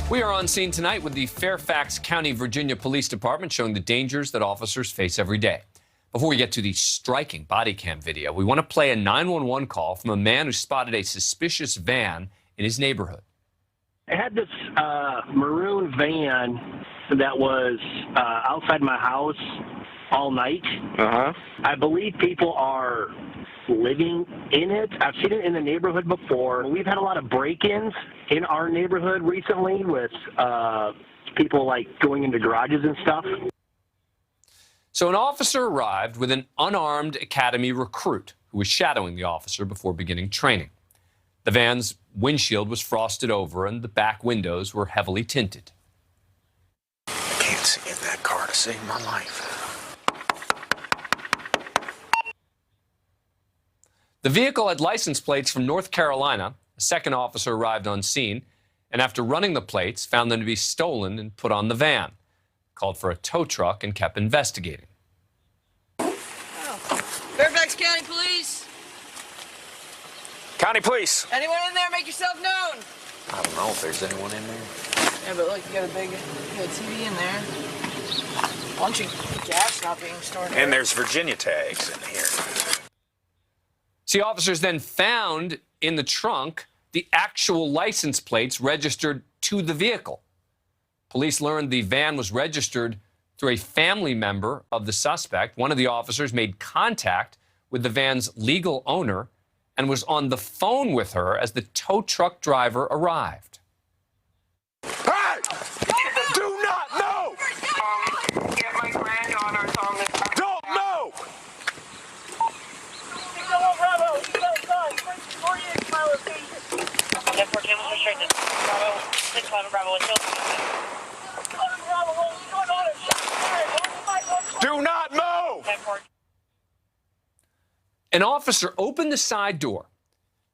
We are on scene tonight with the Fairfax County, Virginia Police Department showing the dangers that officers face every day. Before we get to the striking body cam video, we want to play a 911 call from a man who spotted a suspicious van in his neighborhood. I had this maroon van that was outside my house all night. I believe people are living in it. I've seen it in the neighborhood before. We've had a lot of break-ins in our neighborhood recently with people like going into garages and stuff. So an officer arrived with an unarmed academy recruit who was shadowing the officer before beginning training. The van's windshield was frosted over and the back windows were heavily tinted. I can't see in that car to save my life. The vehicle had license plates from North Carolina. A second officer arrived on scene and after running the plates, found them to be stolen and put on the van. Called for a tow truck and kept investigating. Oh. Fairfax County Police. County Police. Anyone in there? Make yourself known. I don't know if there's anyone in there. Yeah, but look, you got a big TV in there. A bunch of gas not being stored. And there's Virginia tags in here. See, officers then found in the trunk the actual license plates registered to the vehicle. Police learned the van was registered through a family member of the suspect. One of the officers made contact with the van's legal owner and was on the phone with her as the tow truck driver arrived. Hey! Do not know! Get my granddaughter's on this. Don't know! Bravo, 48 mile location. 1014 was restricted. Bravo, 611 Bravo, what's Do not move! An officer opened the side door,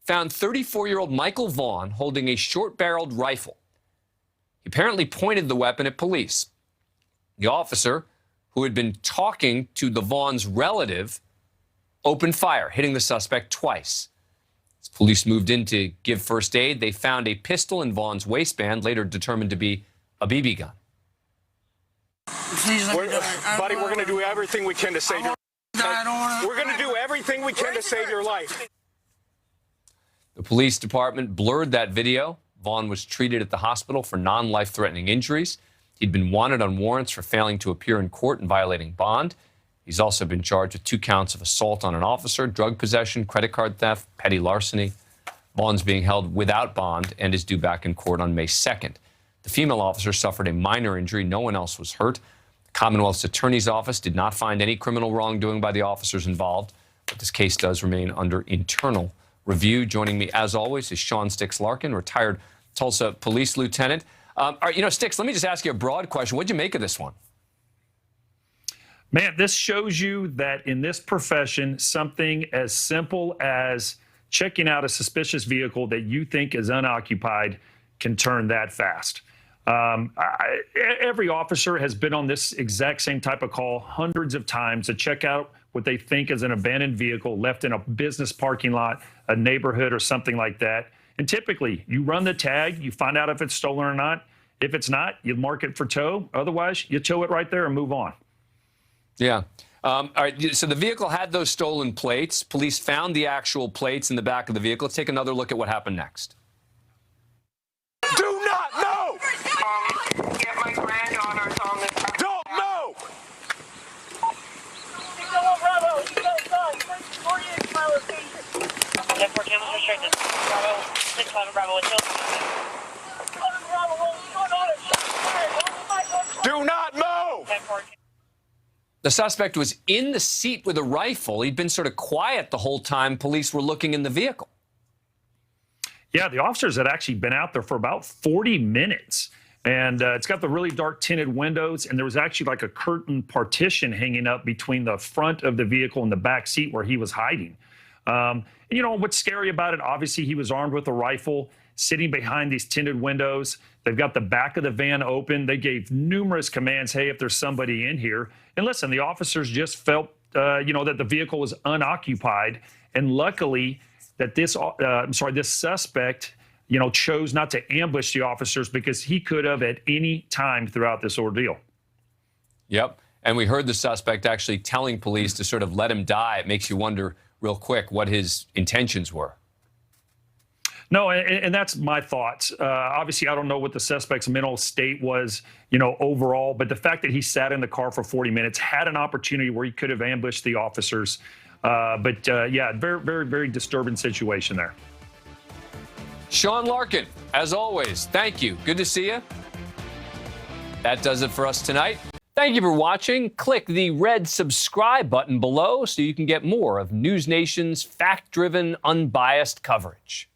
found 34-year-old Michael Vaughn holding a short-barreled rifle. He apparently pointed the weapon at police. The officer, who had been talking to the Vaughn's relative, opened fire, hitting the suspect twice. As police moved in to give first aid, they found a pistol in Vaughn's waistband, later determined to be a BB gun. Buddy, we're going to do everything we can to save your life. We're going to do everything we can to save your life. The police department blurred that video. Vaughn was treated at the hospital for non-life-threatening injuries. He'd been wanted on warrants for failing to appear in court and violating bond. He's also been charged with 2 counts of assault on an officer, drug possession, credit card theft, petty larceny. Vaughn's being held without bond and is due back in court on May 2nd. The female officer suffered a minor injury. No one else was hurt. The Commonwealth's Attorney's Office did not find any criminal wrongdoing by the officers involved, but this case does remain under internal review. Joining me, as always, is Sean Larkin, retired Tulsa police lieutenant. All right, Sticks, let me just ask you a broad question. What'd you make of this one? Man, this shows you that in this profession, something as simple as checking out a suspicious vehicle that you think is unoccupied can turn that fast. Every officer has been on this exact same type of call hundreds of times to check out what they think is an abandoned vehicle left in a business parking lot, a neighborhood, or something like that. And typically, you run the tag, you find out if it's stolen or not. If it's not, you mark it for tow. Otherwise, you tow it right there and move on. Yeah. All right. So the vehicle had those stolen plates. Police found the actual plates in the back of the vehicle. Let's take another look at what happened next. Do not know! Get my granddaughter's on this. Don't know! Bravo, 48 mile location. 1014 was restricted. Bravo, 611 Bravo, what's Do not move! 1014. The suspect was in the seat with a rifle. He'd been sort of quiet the whole time police were looking in the vehicle. Yeah, the officers had actually been out there for about 40 minutes. And it's got the really dark tinted windows. And there was actually like a curtain partition hanging up between the front of the vehicle and the back seat where he was hiding. And what's scary about it, obviously, he was armed with a rifle sitting behind these tinted windows. They've got the back of the van open. They gave numerous commands, hey, if there's somebody in here. And listen, the officers just felt, that the vehicle was unoccupied. And luckily that this suspect chose not to ambush the officers because he could have at any time throughout this ordeal. Yep. And we heard the suspect actually telling police to sort of let him die. It makes you wonder real quick what his intentions were. No, and that's my thoughts. Obviously, I don't know what the suspect's mental state was, overall, but the fact that he sat in the car for 40 minutes, had an opportunity where he could have ambushed the officers. Yeah, very, very, very disturbing situation there. Sean Larkin, as always, thank you. Good to see you. That does it for us tonight. Thank you for watching. Click the red subscribe button below so you can get more of NewsNation's fact-driven, unbiased coverage.